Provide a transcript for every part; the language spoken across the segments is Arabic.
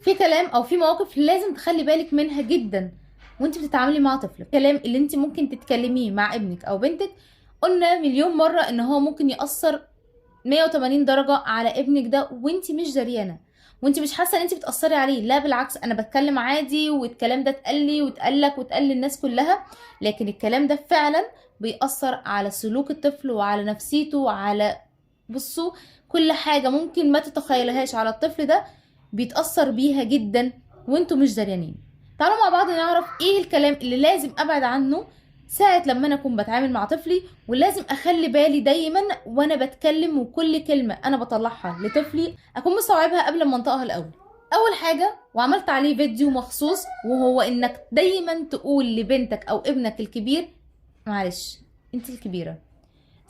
في كلام او في مواقف لازم تخلي بالك منها جدا وانت بتتعاملي مع طفلك. الكلام اللي انت ممكن تتكلميه مع ابنك او بنتك قلنا مليون مرة ان هو ممكن يأثر 180 درجة على ابنك ده وانت مش دريانة، وانت مش حاسة ان انت بتأثري عليه. لا بالعكس، انا بتكلم عادي والكلام ده اتقال لي واتقال لك واتقال للناس كلها، لكن الكلام ده فعلا بيأثر على سلوك الطفل وعلى نفسيته وعلى، بصوا، كل حاجة ممكن ما تتخيلهاش على الطفل ده بيتأثر بيها جدا وانتوا مش دريانين. تعالوا مع بعض نعرف ايه الكلام اللي لازم ابعد عنه ساعة لما انا اكون بتعامل مع طفلي، ولازم اخلي بالي دايما وانا بتكلم، وكل كلمة انا بطلعها لطفلي اكون مستوعبها قبل ما انطقها الاول. اول حاجة وعملت عليه فيديو مخصوص، وهو انك دايما تقول لبنتك او ابنك الكبير معلش انت الكبيرة،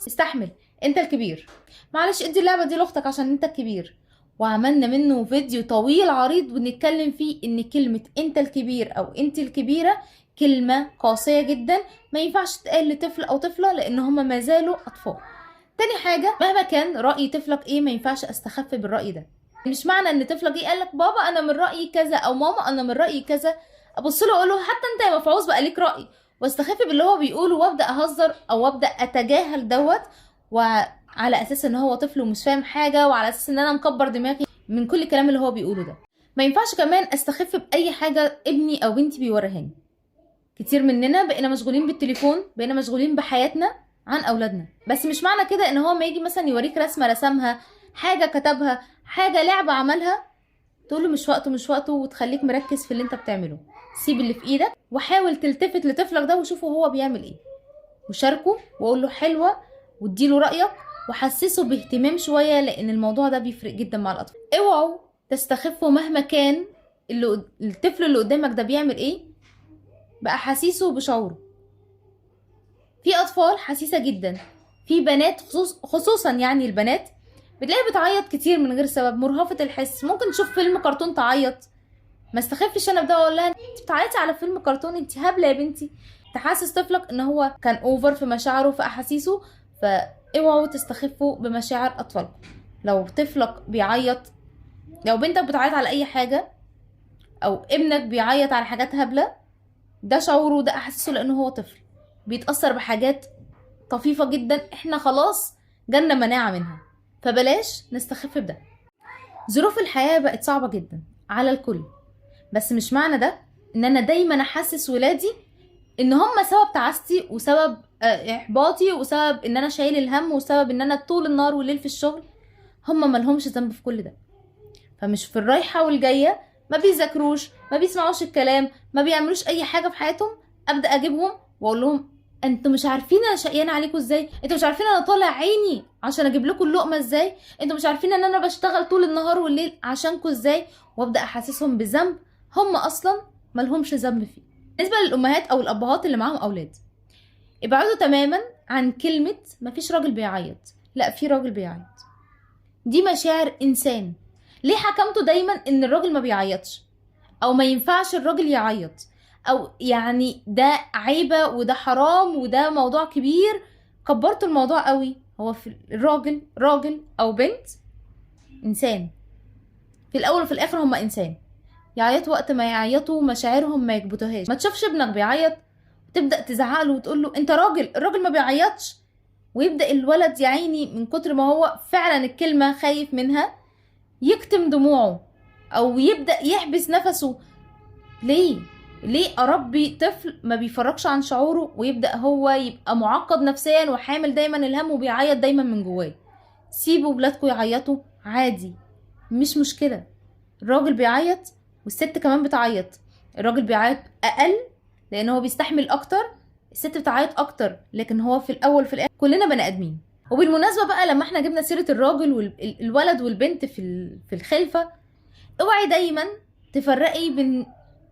استحمل انت الكبير، معلش ادي اللعبة دي لاختك عشان انت الكبير. وعملنا منه فيديو طويل عريض ونتكلم فيه ان كلمة انت الكبير او انت الكبيرة كلمة قاسية جدا ما ينفعش تقال لطفل او طفلة لان هما ما زالوا اطفال. تاني حاجة، مهما كان رأي طفلك ايه ما ينفعش استخف بالرأي ده. مش معنى ان طفلك جه قالك بابا انا من رأيي كذا او ماما انا من رأيي كذا ابص له اقول له حتى انت يا مفعوص بقى ليك رأي، واستخف باللي هو بيقوله وابدا اهزر او ابدا اتجاهل دوت، وعلى اساس ان هو طفل ومش فاهم حاجه، وعلى اساس ان انا مكبر دماغي من كل الكلام اللي هو بيقوله ده. ما ينفعش كمان استخف باي حاجه ابني او بنتي بيوريهاني. كتير مننا بقينا مشغولين بالتليفون، بقينا مشغولين بحياتنا عن اولادنا. بس مش معنى كده ان هو ما يجي مثلا يوريك رسمه رسمها، حاجه كتبها، حاجه لعبه عملها، تقول له مش وقته مش وقته، وتخليك مركز في اللي انت بتعمله. سيب اللي في ايدك وحاول تلتفت لطفلك ده وشوفه هو بيعمل ايه، وشاركه وقول له حلوه واديله رايك وحسسه باهتمام شويه، لان الموضوع ده بيفرق جدا مع الاطفال. اوعوا تستخفوا مهما كان الطفل اللي قدامك ده بيعمل ايه باحاسيسه وبشعوره. في اطفال حساسه جدا، في بنات خصوصا يعني البنات بتلاقي بتعيط كتير من غير سبب، مرهفه الحس. ممكن تشوف فيلم كرتون تعيط، ما استخفش انا بده اقول لها انت بتعيطي على فيلم كرتون، انت هبله يا بنتي. تحسس طفلك ان هو كان اوفر في مشاعره في احاسيسه. فاوعوا تستخفوا بمشاعر اطفالكم. لو طفلك بيعيط، لو بنتك بتعيط على اي حاجه، او ابنك بيعيط على حاجات هبله، ده شعوره، ده احاسيسه، لانه هو طفل بيتاثر بحاجات طفيفه جدا احنا خلاص جالنا مناعه منها. فبلاش نستخف بده. ظروف الحياه بقت صعبه جدا على الكل، بس مش معنى ده ان انا دايما احسس ولادي ان هم سبب تعاستي وسبب احباطي وسبب ان انا شايل الهم وسبب ان انا طول النهار والليل في الشغل. هم مالهمش ذنب في كل ده. فمش في الرايحه والجايه ما بيذاكروش، ما بيسمعوش الكلام، ما بيعملوش اي حاجه في حياتهم، ابدا اجيبهم واقول لهم انتوا مش عارفين انا شقيانه عليكم ازاي، انتوا مش عارفين انا طالع عيني عشان اجيب لكم اللقمه ازاي، انتوا مش عارفين ان انا بشتغل طول النهار والليل عشانكم ازاي، وابدا احسسهم بذنب هم اصلا مالهمش ذنب فيه. بالنسبه للامهات او الابهات اللي معاهم اولاد، ابعدوا تماما عن كلمه مفيش راجل بيعيط. لا، في راجل بيعيط، دي مشاعر انسان. ليه حكمتوا دايما ان الراجل ما بيعيطش او ما ينفعش الراجل يعيط، او يعني ده عيبه وده حرام وده موضوع كبير؟ كبرتوا الموضوع قوي. هو في الراجل راجل او بنت انسان، في الاول وفي الاخر هم انسان. يعيطوا وقت ما يعيطوا، مشاعرهم ما يكبتوهاش. ما تشوفش ابنك بيعيط وتبدا تزعق له وتقول له انت راجل، الراجل ما بيعيطش، ويبدا الولد يا عيني من كتر ما هو فعلا الكلمه خايف منها يكتم دموعه او يبدا يحبس نفسه. ليه اربي طفل ما بيفرجش عن شعوره ويبدا هو يبقى معقد نفسيا وحامل دايما الهم وبيعيط دايما من جواه؟ سيبوا ولادكم يعيطوا عادي، مش مشكله. الراجل بيعيط والست كمان بتعيط. الراجل بيعيط اقل لان هو بيستحمل اكتر، الست بتعيط اكتر، لكن هو في الاول في الاخر كلنا بني ادمين. وبالمناسبه بقى لما احنا جبنا سيره الراجل والولد والبنت في الخلفه، اوعي دايما تفرقي بين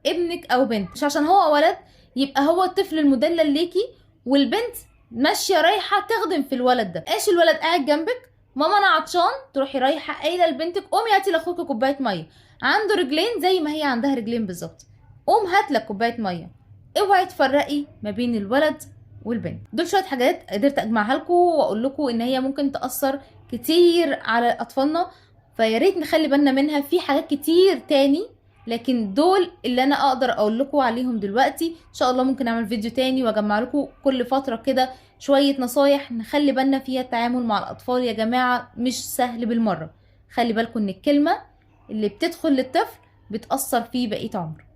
ابنك او بنت. مش عشان هو ولد يبقى هو الطفل المدلل ليكي، والبنت ماشيه رايحه تخدم في الولد ده. ايش الولد قاعد جنبك، ماما انا عطشان، تروحي رايحه قايله لبنتك قومي هاتي لاخوكي كوبايه ميه، عنده رجلين زي ما هي عندها رجلين بالظبط، قوم هات لك كوبايه ميه. اوعي تفرقي ما بين الولد والبنت. دول شويه حاجات قدرت اجمعها لكم واقول لكم ان هي ممكن تاثر كتير على اطفالنا، فيا ريت نخلي بالنا منها. في حاجات كتير تاني لكن دول اللي انا اقدر اقول لكم عليهم دلوقتي. ان شاء الله ممكن اعمل فيديو تاني واجمع لكم كل فترة كده شوية نصايح نخلي بالنا فيها. التعامل مع الاطفال يا جماعة مش سهل بالمرة. خلي بالكم ان الكلمة اللي بتدخل للطفل بتأثر فيه بقية عمره.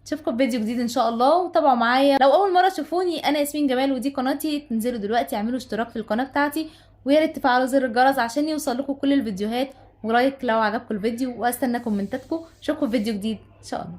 اشوفكم في فيديو جديد ان شاء الله، وتابعوا معايا. لو اول مره تشوفوني، انا ياسمين جمال ودي قناتي. تنزلوا دلوقتي اعملوا اشتراك في القناه بتاعتي، ويا ريت تفعلوا زر الجرس عشان يوصل لكم كل الفيديوهات، ولايك لو عجبكم الفيديو، واستنى كومنتاتكم. اشوفكم في فيديو جديد ان شاء الله.